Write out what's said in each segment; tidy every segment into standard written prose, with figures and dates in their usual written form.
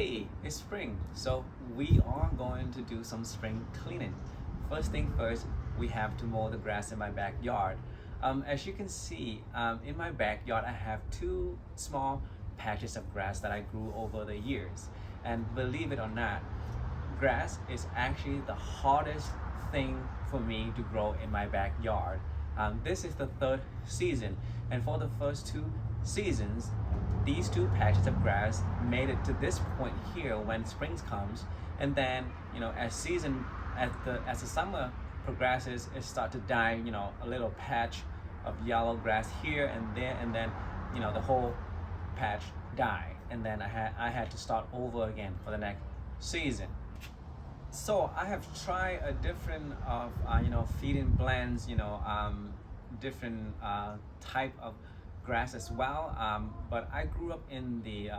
Hey, it's spring, so we are going to do some spring cleaning. First thing first, we have to mow the grass in my backyard. As you can see, in my backyard, I have two small patches of grass that I grew over the years. And believe it or not, grass is actually the hardest thing for me to grow in my backyard. This is the third season, and for the first two seasons, these two patches of grass made it to this point here when spring comes, and then as the summer progresses, it starts to die. A little patch of yellow grass here and there, and then the whole patch die, and then I had to start over again for the next season. So I have tried a different of feeding blends, different type of grass as well. But I grew up in the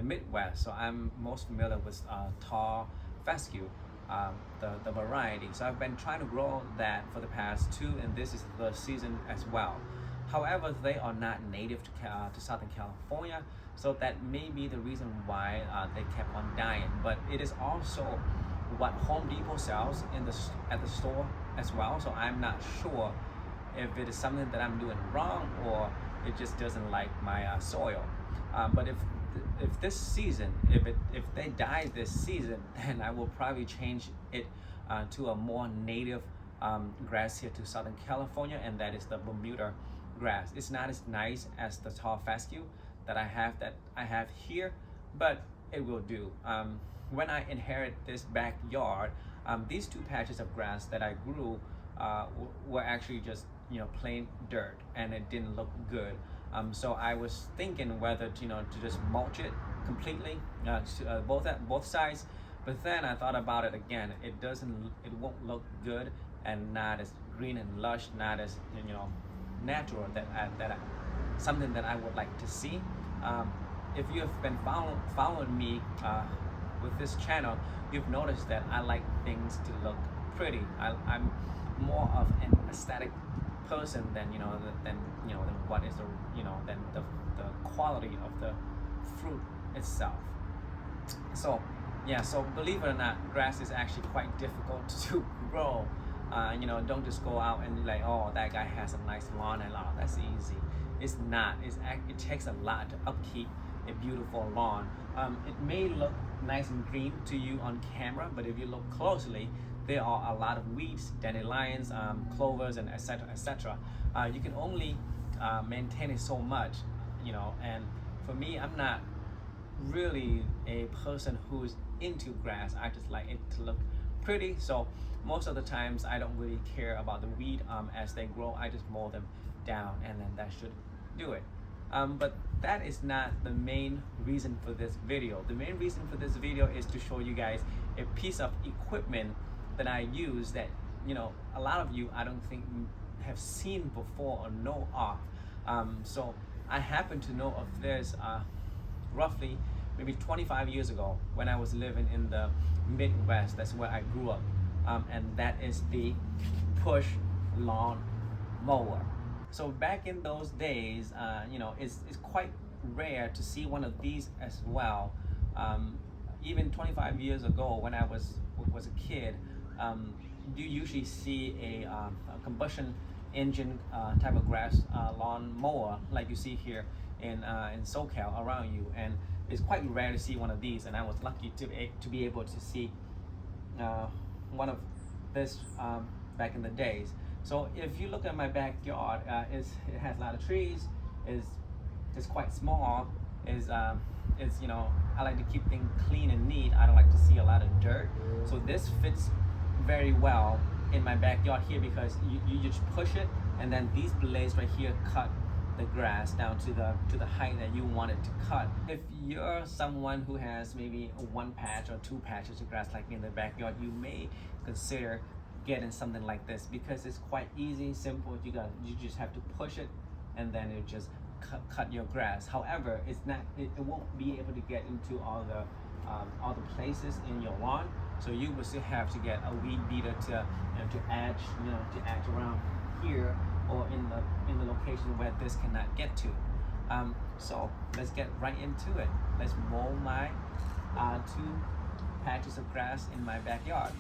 Midwest, so I'm most familiar with tall fescue, the variety. So I've been trying to grow that for the past two, and this is the season as well. However, they are not native to Southern California, so that may be the reason why they kept on dying. But it is also what Home Depot sells at the store as well. So I'm not sure if it is something that I'm doing wrong or it just doesn't like my soil. But if this season, if they die this season, then I will probably change it to a more native grass here to Southern California, and that is the Bermuda grass. It's not as nice as the tall fescue that I have here, but it will do. When I inherited this backyard, these two patches of grass that I grew were actually just plain dirt, and it didn't look good. So I was thinking whether to just mulch it completely, both sides. But then I thought about it again. It won't look good and not as green and lush, not as natural something that I would like to see. If you have been following me with this channel, you've noticed that I like things to look pretty. I'm more of an aesthetic person than what is the quality of the fruit itself. So believe it or not, grass is actually quite difficult to grow. Don't just go out and be like, oh, that guy has a nice lawn and that's easy. It's not. It takes a lot to upkeep a beautiful lawn. It may look nice and green to you on camera, but if you look closely, there are a lot of weeds, dandelions, clovers, and etc. You can only maintain it so much, and for me, I'm not really a person who's into grass. I just like it to look pretty, so most of the times I don't really care about the weed as they grow. I just mow them down, and then that should do it. But that is not the main reason for this video. The main reason for this video is to show you guys a piece of equipment that I use that a lot of you I don't think have seen before or know of. So I happen to know of this roughly maybe 25 years ago when I was living in the Midwest. That's where I grew up, and that is the push lawn mower. So back in those days, it's quite rare to see one of these as well. Even 25 years ago when I was a kid, you usually see a combustion engine type of grass lawn mower like you see here in SoCal around you, and it's quite rare to see one of these, and I was lucky to be able to see one of this back in the days. So if you look at my backyard, it has a lot of trees. It's quite small. I like to keep things clean and neat. I don't like to see a lot of dirt. So this fits very well in my backyard here because you just push it, and then these blades right here cut the grass down to the height that you want it to cut. If you're someone who has maybe one patch or two patches of grass like me in the backyard, you may consider getting something like this because it's quite easy, simple. You just have to push it, and then it just cut your grass. However, it won't be able to get into all the places in your lawn. So you will still have to get a weed beater to edge around here or in the location where this cannot get to. So let's get right into it. Let's mow my two patches of grass in my backyard.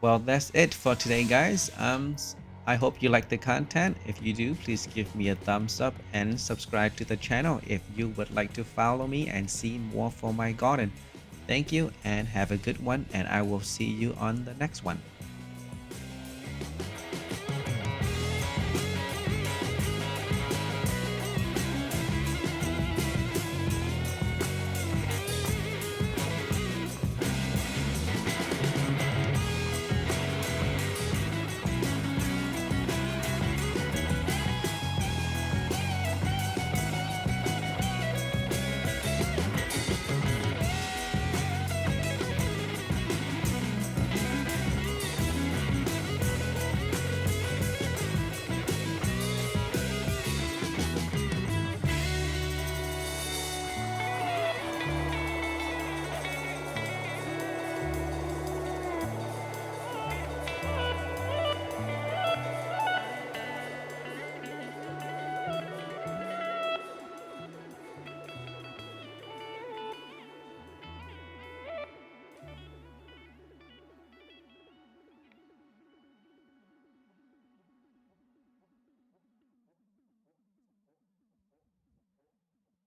Well, that's it for today, guys. I hope you like the content. If you do, please give me a thumbs up and subscribe to the channel if you would like to follow me and see more for my garden. Thank you and have a good one, and I will see you on the next one.